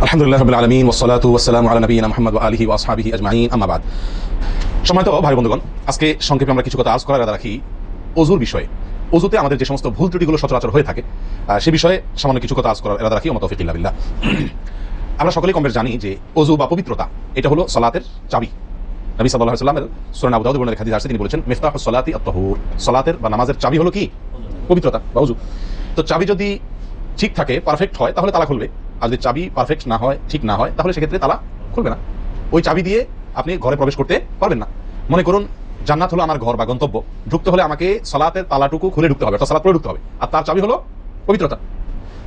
আলহামদুলিল্লাহ রাব্বিল আলামিন ওয়াসসালাতু ওয়াসসালামু আলা নবিয়িনা মুহাম্মদ ওয়া আলিহি ওয়া আসহাবিহি আজমাইন আম্মা বাদ। সম্মানিত ভাই বন্ধুগণ, আজকে সংক্ষেপে আমরা কিছু কথা আলোচনা করার ইরাদা রাখি ওযুর বিষয়ে। ওযুতে আমাদের যে সমস্ত ভুল ত্রুটিগুলো সচরাচর হয়ে থাকে সে বিষয়ে সামান্য কিছু কথা আলোচনা করার ইরাদা রাখি। ওয়া তাওফীক ইল্লা বিল্লাহ। আমরা সকলেই কম বেশ জানি যে ওযু বা পবিত্রতা এটা হলো সালাতের চাবি। নবী সাল্লাল্লাহু আলাইহি ওয়াসাল্লামের সূরা আবু দাউদ বর্ণিত হাদিস আছে, তিনি বলেছেন মিফতাহুস সালাতি আত-তাহুর, সালাতের বা নামাজের চাবি হলো কি? পবিত্রতা বা ওযু। তো চাবি যদি ঠিক থাকে, পারফেক্ট হয়, তাহলে তালা খুলবে। আর যদি চাবি পারফেক্ট না হয়, ঠিক না হয়, তাহলে সেক্ষেত্রে তালা খুলবে না। ওই চাবি দিয়ে আপনি ঘরে প্রবেশ করতে পারবেন না। মনে করুন জান্নাত হলো আমার ঘর বা গন্তব্য, ঢুকতে হলে আমাকে সালাতের তালাটুকু খুলে ঢুকতে হবে, অর্থাৎ সালাত পড়ে ঢুকতে হবে, আর তার চাবি হলো পবিত্রতা।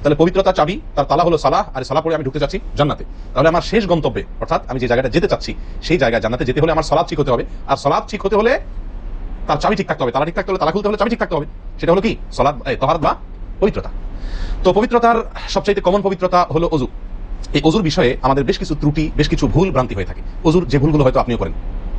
তাহলে পবিত্রতার চাবি, তার তালা হলো সালাহ, আর সালাহ পড়ে আমি ঢুকতে চাচ্ছি জান্নাতে। তাহলে আমার শেষ গন্তব্যে, অর্থাৎ আমি যে জায়গাটা যেতে চাচ্ছি সেই জায়গায় জান্নাতে যেতে হলে আমার সালাত ঠিক হতে হবে, আর সালাত ঠিক হতে হলে তার চাবি ঠিক থাকতে হবে, তালা ঠিক থাকতে হলে, তালা খুলতে হলে চাবি ঠিক থাকতে হবে। সেটা হলো কি? সালাত, তাহারাত বা পবিত্রতা। তো পবিত্রতার সবচাইতে কমন পবিত্রতা হলো ওযু। এই ওযুর বিষয়ে আমাদের বেশ কিছু ত্রুটি, বেশ কিছু ভুল ভ্রান্তি হয়ে থাকে। ওযুর যে ভুলগুলো হয়তো আপনিও করেন,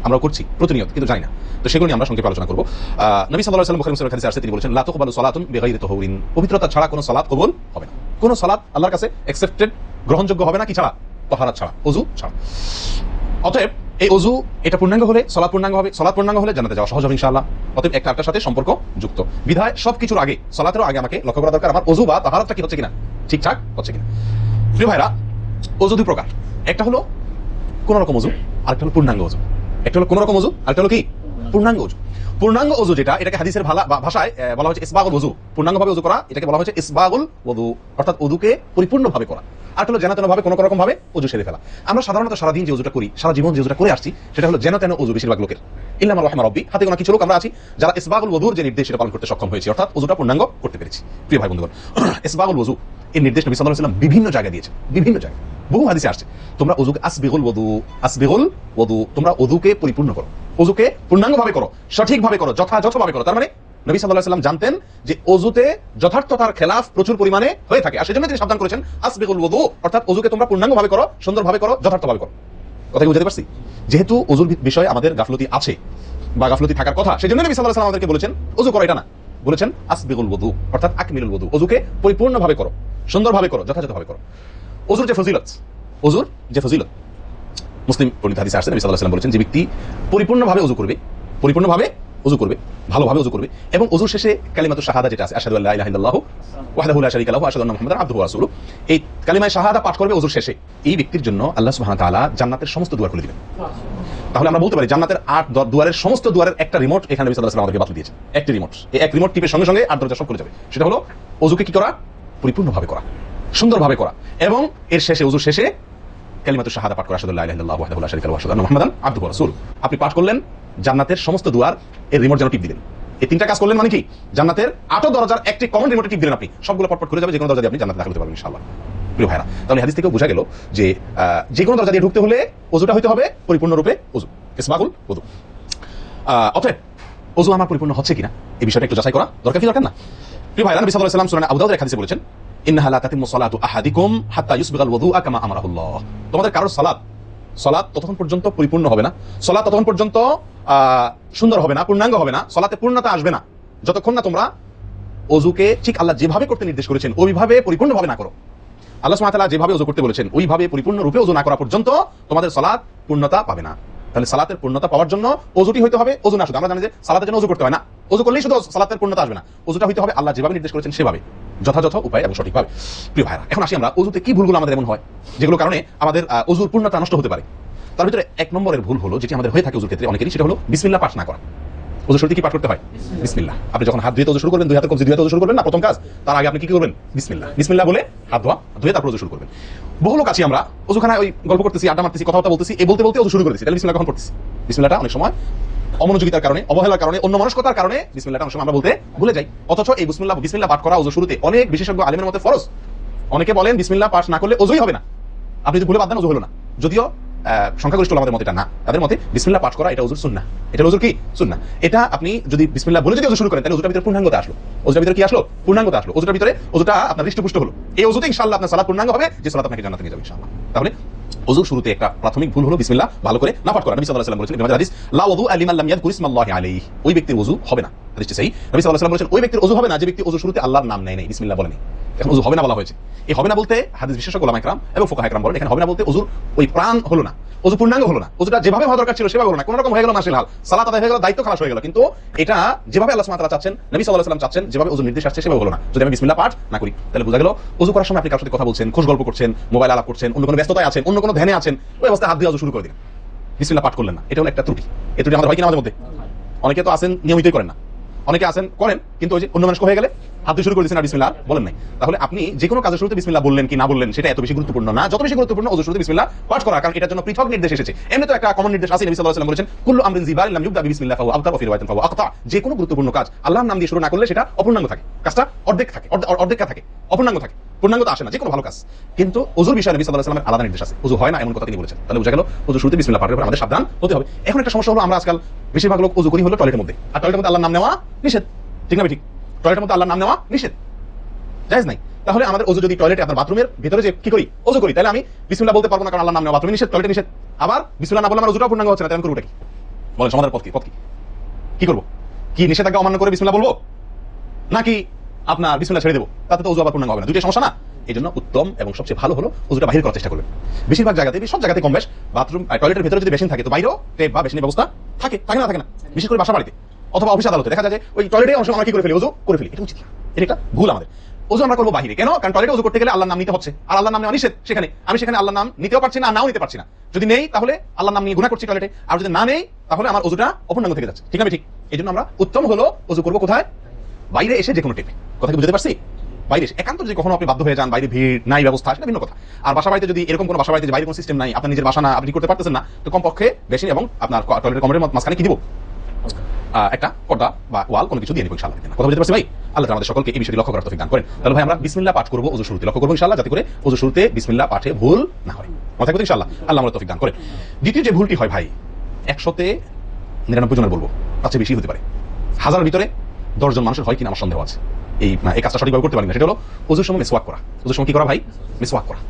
আমরাও করছি প্রতিনিয়ত, কিন্তু জানি না। তো সেগুলো নিয়ে আমরা সংক্ষেপে আলোচনা করব। নবী সাল্লাল্লাহু আলাইহি ওয়াসাল্লাম বুখারী মুসলিমের হাদিসে আছে, তিনি বলেছেন লা তুকবালু সালাতুন বিগাইরি তাহুরিন, পবিত্রতা ছাড়া কোনো সালাত কবুল হবে না। কোনো সালাত আল্লাহর কাছে অ্যাকসেপ্টেড, গ্রহণযোগ্য হবে না কি ছাড়া? তাহারাত ছাড়া, ওযু ছাড়া। অতএব এই ওযু এটা পূর্ণাঙ্গ হলে সালাত পূর্ণাঙ্গ হবে, সালাত পূর্ণাঙ্গ হলে জান্নাতে যাওয়া সহজ হবে ইনশাআল্লাহ। অতএব একটা আরেকটার সাথে সম্পর্ক যুক্ত বিধায় সবকিছুর আগে, সালাতেরও আগে আমাকে লক্ষ্য করা দরকার আমার ওযু বা তাহারাতটা কি হচ্ছে কিনা, ঠিকঠাক হচ্ছে কিনা। প্রিয় ভাইরা, ওযু দুই প্রকার। একটা হলো কোন রকম ওযু, আরেকটা হলো পূর্ণাঙ্গ ওযু। একটা হলো কোন রকম ওযু, আরেকটা হলো কি? পূর্ণাঙ্গ ওযু। পূর্ণাঙ্গ ওযু যেটা, এটাকে হাদিসের ভাষায় বলা হচ্ছে ইসবাগুল ওযু। পূর্ণাঙ্গভাবে ওযু করা এটাকে বলা হচ্ছে ইসবাগুল ওযু, অর্থাৎ ওযুকে পরিপূর্ণভাবে করা। আর হলো যেন তেন ভাবে কোন রকম ভাবে ওযু সেরে ফেলা। আমরা সাধারণত সারাদিন যে ওযুটা করি, সারা জীবন যে ওযুটা করে আসছি, সেটা হলো যেন তেন ওযু বেশিরভাগ লোকের। ইল্লা মা রাহিমা রাব্বি, হাতে গোনা কিছু লোক আমরা আছি যারা ইসবাগুল ওযুর যে নির্দেশ সেটা পালন করতে সক্ষম হয়েছে, অর্থাৎ ওযুটা পূর্ণাঙ্গ করতে পেরেছি। প্রিয় ভাই বন্ধুগণ, ইসবাগুল ওযু এর নির্দেশ নবী সাল্লাল্লাহু আলাইহি ওয়াসাল্লাম বিভিন্ন জায়গায় দিয়েছেন, বিভিন্ন জায়গায় বহু হাদিসে আসছে তোমরা ওযুকে আসবিগুল ওযু, আসবিগুল ওযু, তোমরা ওযুকে পরিপূর্ণ করো, ওযুকে পূর্ণাঙ্গভাবে করো, সঠিকভাবে করো, যথাযথভাবে করো। তার মানে নবী সাল্লাল্লাহু আলাইহি ওয়াসাল্লাম জানতেন যে ওযুতে যথার্থতার খেলাফ প্রচুর পরিমাণে হয়ে থাকে, আর সেজন্য তিনি সাবধান করেছেন আসবিগুল ওযু, অর্থাৎ ওযুকে তোমরা পূর্ণাঙ্গভাবে করো, সুন্দরভাবে করো, যথার্থভাবে করো। কথা কি বুঝতে পারছি? যেহেতু ওযুর বিষয়ে আমাদের গাফলতি আছে বা গাফলতি থাকার কথা, সেজন্য নবী সাল্লাল্লাহু আলাইহি ওয়াসাল্লাম আমাদেরকে বলেছেন ওযু করো, এটা না, বলেছেন আসবিগুল ওযু, অর্থাৎ আকমিলুল ওযু, ওযুকে পরিপূর্ণভাবে করো, সুন্দরভাবে করো, যথাযথভাবে করো। ওযুর যে ফজিলত, ওযুর যে ফজিলত মুসলিম পণ্ডিত হাদিসে আসছে, নবী সাল্লাল্লাহু আলাইহি ওয়াসাল্লাম বলেছেন যে ব্যক্তি পরিপূর্ণভাবে ওযু করবে, পরিপূর্ণভাবে ওযু করবে, ভালোভাবে ওযু করবে, এবং ওযুর শেষে কালিমাতুশ শাহাদা যেটা আছে, আশহাদু আল্লা ইলাহা ইল্লাল্লাহু ওয়াহদাহু লা শারীকা লাহু আশহাদু আন্না মুহাম্মাদান আবদুহু ওয়া রাসূলুহু, এই কালিমায়ে শাহাদা পাঠ করবে ওযুর শেষে। এই ব্যক্তির জন্য আল্লাহ সুবহানাহু ওয়া তাআলা জান্নাতের সমস্ত দুয়ার খুলে দিবেন। তাহলে আমরা বলতে পারি জান্নাতের 8 দুয়ারের সমস্ত দুয়ারের একটা রিমোট এখানে নবী সাল্লাল্লাহু আলাইহি ওয়াসাল্লাম আমাদেরকে বাতলে দিয়েছেন। একটি রিমোট, এই এক রিমোট টিপের সঙ্গে সঙ্গে 8 দরজা সব খুলে যাবে। সেটা হলো ওযুকে কি করা? পরিপূর্ণভাবে করা, সুন্দরভাবে করা, এবং এর শেষে, ওযুর শেষে কালিমাতুশ শাহাদা পাঠ করা, আশহাদু আল্লা ইলাহা ইল্লাল্লাহু ওয়াহদাহু লা শারীকা লাহু আশহাদু আন্না মুহাম্মাদান আবদুহু ওয়া রাসূলুহু। আপনি পাঠ করলেন, জান্নাতের সমস্ত দুয়ার এর রিমোট যেন টিপ দিলেন। এই তিনটা কাজ করলেন মানে কি? জান্নাতের 8 দরজার একটি কমন রিমোটে টিপ দিলেন আপনি, সবগুলো পটপট খুলে যাবে, যে কোনো দরজা দিয়ে আপনি জান্নাতে দাখিল হতে পারবেন ইনশাআল্লাহ। প্রিয় ভাইরা, তাহলে হাদিস থেকেও বোঝা গেল যে যে কোনো দরজা দিয়ে ঢুকতে হলে ওযুটা হইতে হবে পরিপূর্ণরূপে ওযু, ইসবাগুল ওযু। অতএব ওযু আমার পরিপূর্ণ হচ্ছে কিনা এই বিষয়টা একটু যাচাই করা দরকার, কি দরকার না? প্রিয় ভাইরা, নবী সাল্লাল্লাহু আলাইহি ওয়াসাল্লাম সূরা আবু দাউদের হাদিসে বলেছেন ইন্নাহা লা তাতিম্মু সালাতু আহাদিকুম হাত্তা ইউসবিগাল ওযুআ কামা আমারাহুল্লাহ, তোমাদের কারোর সালাত ততক্ষণ পর্যন্ত পরিপূর্ণ হবে না, সালাত ততক্ষণ পর্যন্ত সুন্দর হবে না, পূর্ণাঙ্গ হবে না, সালাতে পূর্ণতা আসবে না, যতক্ষণ না তোমরা ওযুকে ঠিক আল্লাহ যেভাবে করতে নির্দেশ করেছেন ওইভাবে পরিপূর্ণভাবে না করো। আল্লাহ সুবহানাহু ওয়া তাআলা যেভাবে ওযু করতে বলেছেন ওইভাবে পরিপূর্ণ রূপে ওযু না করা পর্যন্ত তোমাদের সালাত পূর্ণতা পাবে না। তাহলে সালাতের পূর্ণতা পাওয়ার জন্য ওযুটি হইতে হবে, ওযু না শুধু। আমরা জানি যে সালাতের জন্য ওযু করতে হয় না, ওযু করলেই শুধু সালাতের পূর্ণতা আসবে না, ওযুটা হইতে হবে আল্লাহ যেভাবে নির্দেশ করেছেন সেভাবে, যথাযথ উপায় এবং সঠিকভাবে। প্রিয় ভাইরা, এখন আসি আমরা ওযুতে কি ভুলগুলো আমাদের এমন হয় যেগুলো কারণে আমাদের ওযুর পূর্ণতা নষ্ট হতে পারে। তার ভিতরে 1 নম্বরের ভুল হলো, যেটি আমাদের হয়ে থাকে ওযুর ক্ষেত্রে অনেকেরই, সেটা হলো বিসমিল্লাহ পাঠ না করা। ওযু শুরুতে কি পাঠ করতে হয়? বিসমিল্লাহ। আপনি যখন হাত ধুয়ে ওযু শুরু করবেন, দুই হাতে কবজি ধুয়ে ওযু শুরু করবেন না, প্রথম কাজ, তার আগে আপনি কি করবেন? বিসমিল্লাহ, বিসমিল্লাহ বলে হাত ধুয়ে তারপর ওযু শুরু করবেন। বহু লোক আছি আমরা ওযুখানায় ওই গল্প করতেছি, আড্ডা মারতেছি, কথাবার্তা বলতেছি, এই বলতে বলতে ওযু শুরু করে দিয়েছি, তাহলে বিসমিল্লাহ কখন পড়তেছি? বিসমিল্লাহটা অনেক সময় অমনোযোগিতার কারণে, অবহেলার কারণে, অন্যমনস্কতার কারণে বিসমিল্লাহটা অনেক সময় আমরা বলতে ভুলে যাই। অথচ এই বিসমিল্লাহ পাঠ করা ওযু শুরুতে অনেক বিশেষজ্ঞ আলেমের মতে ফরজ। অনেকে বলেন বিসমিল্লাহ পাঠ না করলে ওযুই হবে না, আপনি যদি ভুলে বাদ দেন ওযু হলো না। যদিও সংখ্যাগরিষ্ঠ আমাদের মতে এটা না, তাদের মতে বিসমিল্লাহ পাঠ করা এটা ওযুর সুন্নাহ, এটা ওযুর কি সুন্নাহ। এটা আপনি যদি বিসমিল্লাহ বলে যদি ওযু শুরু করেন তাহলে ওযুটার ভিতরে পূর্ণাঙ্গতা আসলো, ওযুটার ভিতরে কি আসলো? পূর্ণাঙ্গতা আসলো, ওযুটার ভিতরে ওযুটা আপনার হৃষ্টপুষ্ট হলো। এই ওযুতে ইনশাআল্লাহ আপনার সালাত পূর্ণাঙ্গ হবে, যে সালাত আপনাকে জান্নাতে নিয়ে যাবে ইনশাআল্লাহ। তাহলে ওযুর শুরুতে একটা প্রাথমিক ভুল হলো বিসমিল্লাহ ভালো করে না পাঠ করা। নবী সাল্লাল্লাহু আলাইহি ওয়াসাল্লাম বলেছেন, ইবনে হাদিস লা ওযু লিমান লাম ইয়াযকুর ইসমাল্লাহি আলাইহি, ওই ব্যক্তির ওযু হবে না হাদিসটি সেই নবী সাল্লাল্লাহু আলাইহি ওয়াসাল্লাম বলেছেন ওই ব্যক্তির ওযু হবে না যে ব্যক্তি ওযু শুরুতে আল্লাহর নাম নেয় নাই, বিসমিল্লাহ বলেনি। এখন ওযু হবে না বলা হয়েছে, এই হবে না বলতে হাদিস বিশেষজ্ঞ উলামা ইকরাম এবং ফুকাহা ইকরাম বলেন এখানে হবে না বলতে ওযুর ওই প্রাণ হলো না, ওযু পূর্ণাঙ্গ হলো না, ওযুটা যেভাবে হওয়া দরকার ছিল সেভাবে হলো না, কোন রকম হয়ে গেল মাশাআল্লাহ, সালাত আদায় হয়ে গেল, দায়িত্ব খালাস হয়ে গেল, কিন্তু এটা যেভাবে আল্লাহ সুবহানাহু ওয়া তাআলা চাচ্ছেন, নবী সাল্লাল্লাহু আলাইহি ওয়াসাল্লাম চাচ্ছেন, যেভাবে ওযুর নির্দেশ আসছে সেভাবে হলো না। যদি আমি বিসমিল্লাহ পাঠ না করি তাহলে বোঝা গেল ওযু করার সময় আপনি কারোর সাথে কথা বলছেন, খোশ গল্প করছেন, মোবাইল আলাপ করছেন, অন্য কোনো ব্যস্ততায় আছেন, অন্য কোনো ধ্যানে আছেন, ওই অবস্থায় হাত দিয়ে ওযু শুরু করে দিলেন, বিসমিল্লাহ পাঠ করলেন না, এটা হলো একটা ত্রুটি। এই ত্রুটি আমাদের হয় কিনা আমাদের মধ্যে? অনেকে তো আছেন নিয়মিতই করেন না, অনেকে আছেন করেন কিন্তু ওই যে অন্য মানুষ হয়ে গেলে হাত দিয়ে শুরু করে দিয়েছেন আর বিসমিল্লাহ বলেন নাই। তাহলে আপনি যে কোনো কাজের শুরুতে বিসমিল্লাহ বললেন কি না বললেন সেটা এত বেশি গুরুত্বপূর্ণ না, যত বেশি গুরুত্বপূর্ণ ওযুর শুরুতে বিসমিল্লাহ পাঠ করা, কারণ এটার জন্য পৃথক নির্দেশ এসেছে। এমনি তো একটা কমন নির্দেশ আছে, নবী সাল্লাল্লাহু আলাইহি ওয়াসাল্লাম বলেছেন কুল্লু আমরিন জিবারিন লাম ইউবদা বিসমিল্লাহ ফাহুয়া আবতার ওয়া ফি রিওয়ায়াতিন ফাহুয়া আকতা। যে কোনো গুরুত্বপূর্ণ কাজ আল্লাহর নাম দিয়ে শুরু না করলে সেটা অপূর্ণাঙ্গ থাকে, কাজটা অর্ধেক থাকে, অর্ধেকটা থাকে, অপূর্ণাঙ্গ থাকে, পূর্ণাঙ্গতা আসে না যে কোনো ভালো কাজ। কিন্তু ওযুর বিষয়ে নবী সাল্লাল্লাহু আলাইহি ওয়াসাল্লামের আলাদা নির্দেশ আছে, ওযু হয় না এমন কথা তিনি বলেছেন। তাহলে বোঝা গেল ওযুর শুরুতে বিসমিল্লাহ পাঠের উপর আমাদের সাবধান হতে হবে। এখন একটা সমস্যা হলো আমরা আজকাল বেশিরভাগ লোক ওযু করি হলো টয়লেটের মধ্যে, আর টয়লেটের মধ্যে আল্লাহর নাম নেওয়া নিষেধ, ঠিক না? ঠিক, টয়লেটের মধ্যে আল্লাহর নাম নেওয়া নিষেধ, জায়েজ নাই। তাহলে আমাদের ওযু যদি টয়লেটে আপনার বাথরুমের ভিতরে যে কি করি ওযু করি, তাহলে আমি বিসমিল্লাহ বলতে পারবো না, কারণ আল্লাহর নাম নেওয়া বাথরুমে নিষেধ, টয়লেটে নিষেধ। আবার বিসমিল্লাহ না বললে আমার ওযুটা পূর্ণাঙ্গ হচ্ছে না, তাহলে আমি করবো কি? বলেন সমাধানের পথ কি? কি করবো? কি নিষেধাজ্ঞা অমান্য করে বিসমিল্লাহ বলবো, নাকি আপনার বিসমিল্লাহ ছেড়ে দেবো? তাতে তো ওযু আবার পূর্ণাঙ্গ হবে না, দুইটা সমস্যা না? এই জন্য উত্তম এবং সবচেয়ে ভালো হলো ওযুটা বাহির করার চেষ্টা করবেন। বেশিরভাগ জায়গাতে, সব জায়গাতে কম বেশ বাথরুম টয়লেটের ভিতরে যদি বেসিন থাকে তো বাইরেও টেপ বা বেসিনের ব্যবস্থা থাকে, থাকে না? বিশেষ করে বাসা বাড়িতে অথবা অফিস আদালতে দেখা যায় যে ওই টয়লেটে অংশ আমরা কি করে ফেলি, ওযু করে ফেলি। এটা উচিত না, এটা একটা ভুল আমাদের। ওযু আমরা করবো বাহিরে, কেন? কারণ টয়লেটে ওযু করতে গেলে আল্লাহর নাম নিতে হচ্ছে, আর আল্লাহর নাম নেওয়া নিষেধ। সেখানে আমি আল্লাহর নাম নিতেও পারছি না, নাও নিতে পারছি না। যদি নেই তাহলে আল্লাহর নাম নিয়ে গুনাহ করছি টয়লেটে, আর যদি না নেই তাহলে আমার ওযুটা অপূর্ণাঙ্গ থেকে যাচ্ছে, ঠিক না? ঠিক। এই জন্য আমরা উত্তম হলো ওযু করবো কোথায়? বাইরে এসে যে কোনো টেপে। কথা কি বুঝতে পারছি? বাইরে এসে একান্ত যদি কখনো আপনি বাধ্য হয়ে যান, বাইরে ভিড় নাই, ব্যবস্থা সেটা ভিন্ন কথা। আর বাসা বাড়িতে যদি এরকম কোনো বাসা বাড়িতে বাইরে কোনো সিস্টেম নাই, আপনার নিজের বাসা না, আপনি করতে পারতেছেন না, তো কমপক্ষে বেসিন এবং আপনার টয়লেটের কমরের মাঝখানে কি দিব? একটা পর্দা বা ওয়াল কোনো কিছু দিয়ে নিব ইনশাআল্লাহ। কথা বুঝতে পারছি ভাই? আল্লাহ আমাদের সকলকে এই বিষয়টি লক্ষ্য করার তৌফিক দান করেন। তাহলে ভাই আমরা বিসমিল্লাহ পাঠ করব ওযু শুরুতে, লক্ষ্য করব ইনশাআল্লাহ যাতে করে ওযু শুরুতে বিসমিল্লাহ পাঠে ভুল না হয়। মাথায় করতে ইনশাআল্লাহ আল্লাহ আমাদের তৌফিক দান করেন। দ্বিতীয় যে ভুলটি হয় ভাই, 100-তে 99 জনের বলবো, তার চেয়ে বেশি হতে পারে, হাজারের ভিতরে 10 জন মানুষের হয় কিনা আমার সন্দেহ আছে এই কাজটা সঠিকভাবে করতে পারি না। সেটা হলো ওযুর সময় মিসওয়াক করা। ওযুর সময় কি করা ভাই? মিসওয়াক করা।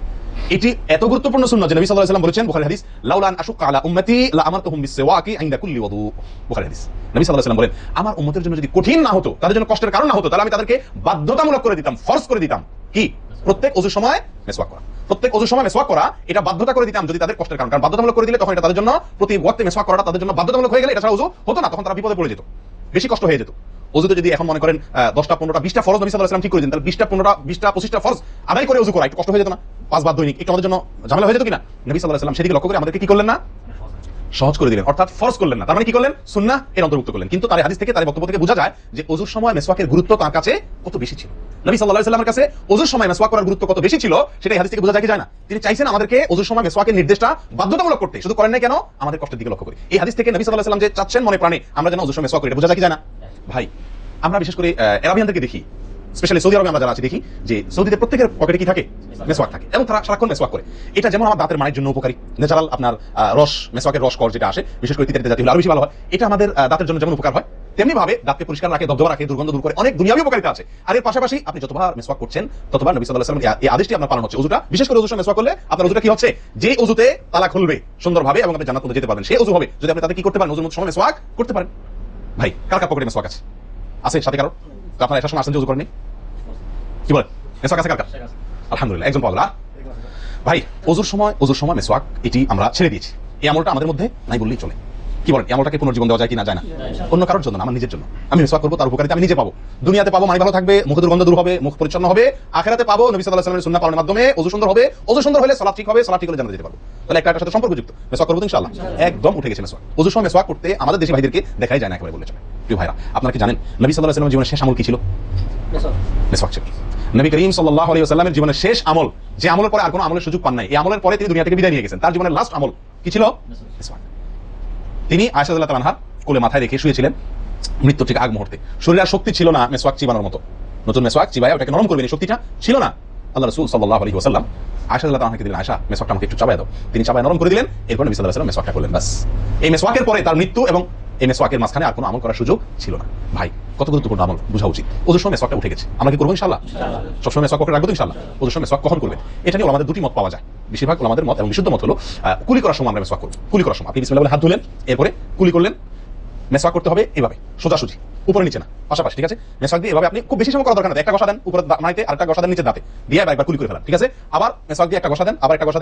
এটি এত গুরুত্বপূর্ণ সুন্নাহ যে নবী সাল্লাল্লাহু আলাইহি ওয়াসাল্লাম বলেছেন, বুখারী হাদিস, লাউলা আন আশুক্কা আলা উম্মতি লা আমারতুহুম বিসওয়াকি ইনদা কুল্লি ওযু। বুখারী হাদিস। নবী সাল্লাল্লাহু আলাইহি ওয়াসাল্লাম বলেন, আমার উম্মতের জন্য যদি কঠিন না হতো, তাদের জন্য কষ্টের কারণ না হতো, তাহলে আমি তাদেরকে বাধ্যতামূলক করে দিতাম, ফরজ করে দিতাম কি? প্রত্যেক ওযুর সময় মিসওয়াক করা। প্রত্যেক ওযুর সময় মিসওয়াক করা, এটা বাধ্যতা করে দিতাম যদি তাদের কষ্টের কারণ। কারণ বাধ্যতামূলক করে দিলে তখন এটা তাদের জন্য প্রতি ওয়াক্তে মিসওয়াক করাটা তাদের জন্য বাধ্যতামূলক হয়ে গেলে এটা ছাড়া ওযু হতো না, তখন তারা বিপদে পড়ে যেত, বেশি কষ্ট হয়ে যেত। ওযুতে যদি এখন মনে করেন 10টা 15টা 20টা ফরজ নবী সাল্লাল্লাহু আলাইহি ওয়াসাল্লাম ঠিক করে দিন, তাহলে 20টা 15টা 20টা 25টা ফরজ আদায় করে ওযু করা একটু কষ্ট হয়ে যেত না? 5 বার দৈনিক একটু আমাদের জন্য ঝামেলা হয়ে যেত কিনা? নবী সাল্লাল্লাহু আলাইহি ওয়াসাল্লাম সেদিকে লক্ষ্য করে আমাদেরকে কি করলেন না? সহজ করে দিলেন, অর্থাৎ ফরজ করলেন না। তার মানে কি করলেন? সুন্নাহ এর অন্তর্ভুক্ত করলেন। কিন্তু তার হাদিস থেকে, তার বক্তব্য থেকে বোঝা যায় যে ওযুর সময় মিসওয়াকের গুরুত্ব তার কাছে কত বেশি ছিল। নবী সাল্লাল্লাহু আলাইহি ওয়াসাল্লামের কাছে ওযুর সময় মিসওয়াক করার গুরুত্ব কত বেশি ছিল সেটা এই হাদিস থেকে বোঝা যায় কি যায় না? তিনি চাইছেন আমাদেরকে ওযুর সময় মিসওয়াকের নির্দেশটা বাধ্যতামূলক করতে, শুধু করেন না কেন? আমাদের কষ্টের দিকে লক্ষ্য করে। এই হাদিস থেকে নবী সাল্লাল্লাহু আলাইহি ওয়াসাল্লাম যে চাচ্ছেন মনে প্রাণে আমরা যেন ওযুর সময় মিসওয়াক করি, এটা বোঝা যায় কি যায় না? ভাই আমরা বিশেষ করে আরবিয়ানদেরকে দেখি, স্পেশালি সৌদি আরবে আমরা যারা আছি দেখি যে সৌদিতে প্রত্যেকের পকেটে কি থাকে? মেসওয়াক থাকে, এবং তারা সারাক্ষণ মেসওয়াক করে। এটা যেমন আমার দাঁতের মানের জন্য উপকারী, ন্যাচারাল আপনার রস, মেসওয়াকের রস কর যেটা আসে, বিশেষ করে তিতারিতে জাতীয় হলে আরো বেশি ভালো হয়। এটা আমাদের দাঁতের জন্য যেমন উপকার হয়, তেমনি ভাবে দাঁতকে পরিষ্কার রাখে, দবদবা রাখে, দুর্গন্ধ দূর করে, অনেক দুনিয়াবী উপকারিতা আছে। আর এর পাশাপাশি আপনি যতবার মেসওয়াক করছেন ততবার নবী সাল্লাল্লাহু আলাইহি ওয়াসাল্লাম এই আদেশটি আপনার পালন হচ্ছে। ওযুটা বিশেষ করে ওযুর সময় মেসওয়াক করলে আপনার ওযুটা কি হচ্ছে? যে ওযুতে তালা খুলবে সুন্দরভাবে এবং আপনি জান্নাত পর্যন্ত যেতে পারবেন, সেই ওযু হবে যদি আপনি তাতে কি করতে পারেন? ওযুর সময় মেসওয়াক করতে পারেন। ভাই কার কার পকেটে মেসওয়াক আছে? আছে সাথে কারো? আপনারা একটা সময় আসেন যে ওযু করেননি, কি বলেন? মেসওয়াক আছে কার কার? আলহামদুলিল্লাহ, একজন পাওয়া গেল। ভাই ওযুর সময় মেসওয়াক এটি আমরা ছেড়ে দিয়েছি, এই আমলটা আমাদের মধ্যে নাই বললেই চলে। কি বলেন? এই আমলটাকে পুনর্জীবন দেওয়া যায় কি না যায় না? অন্য কারোর জন্য না, আমার নিজের জন্য। আমি মিসওয়াক করবো, তার উপকারিতা আমি নিজে পাবো। দুনিয়াতে পাবো মানে ভালো থাকবে, মুখ দুর্গন্ধ দূর হবে, মুখ পরিচ্ছন্ন হবে। আখিরাতে পাবো নবী সাল্লাল্লাহু আলাইহি ওয়াসাল্লামের সুন্নাহ পালনের মাধ্যমে ওযু সুন্দর হবে, ওযু সুন্দর হলে সালাত ঠিক হবে, সালাত ঠিক হলে জান্নাতে যেতে পারবো। তাহলে একটার সাথে সম্পর্কযুক্ত। মিসওয়াক করবো ইনশাআল্লাহ, একদম উঠে গেছে মিসওয়াক। ওযুর সময় মিসওয়াক করতে আমাদের দেশি ভাইদেরকে দেখাই যায় না একেবারে বলে চলে। প্রিয় ভাইরা, আপনারা কি জানেন নবী সাল্লাল্লাহু আলাইহি ওয়াসাল্লামের জীবনের শেষ আমল কি ছিল? মিসওয়াক ছিল। নবী করিম সাল্লাল্লাহু আলাইহি ওয়াসাল্লামের জীবনের শেষ আমল, যে আমলের পরে আর কোনো আমলের সুযোগ পান নাই, এই আমলের পরে তিনি দুনিয়া থেকে বিদায় নিয়ে গেছেন, তার জীবনের লাস্ট আমল কি ছিল? মিসওয়াক। তিনি আয়েশা রাদিয়াল্লাহু তাআলার কোলে মাথায় রেখে শুয়েছিলেন মৃত্যুর ঠিক আগ মুহূর্তে। শরীরে আর শক্তি ছিল না মেসওয়াক চিবানোর মতো, নতুন মেসওয়াক চিবায় ওটাকে নরম করবেন, এই শক্তিটা ছিল না। আল্লাহ রাসূল সাল্লাল্লাহু আলাইহি ওয়াসাল্লাম আয়েশা রাদিয়াল্লাহু তাআলাকে দিলেন, আয়েশা মেসওয়াকটা আমাকে একটু চাবায় দাও। তিনি চাবায় নরম করে দিলেন, এরপর নবী সাল্লাল্লাহু আলাইহি ওয়াসাল্লাম মেসওয়াকটা করলেন। বাস, এই মেসওয়াকের পরে তার মৃত্যু এবং এই মেসওয়াকের মাঝখানে আর কোনো আমল করার সুযোগ ছিল না। ভাই কত গুরুত্বপূর্ণ আমল বোঝা উচিত। ওযুর সময় মেসওয়াকটা উঠে গেছে, আমরা কি করবো ইনশাআল্লাহ? সবসময় মেসওয়াক করে রাখবো তো ইনশাআল্লাহ। ওযুর সময় মেসওয়াক কখন করবেন এটা নিয়ে আমাদের দুটি মত পাওয়া যায়। বেশিরভাগ ওলামাদের মত এবং বিশুদ্ধ মত হলো কুলি করার সময় আমরা মেসওয়াক করব। কুলি করার সময় আপনি বিসমিল্লাহ বলে হাত ধুলেন, এরপরে কুলি করলেন। মেসওয়াক করতে হবে এভাবে সোজাসুজি, উপরে নিচে না, পাশাপাশি, ঠিক আছে? মেসওয়াক দিয়ে এভাবে আপনি খুব বেশি সময় করা দরকার না, একটা ঘষা দেন উপরে মাইতে, আরেকটা ঘষা দেন নিচে দাঁতে দিয়ে একবার কুলি করে ফেলান, ঠিক আছে? আবার মেসওয়াক দিয়ে একটা ঘষা দেন, আবার একটা ঘষা দেন।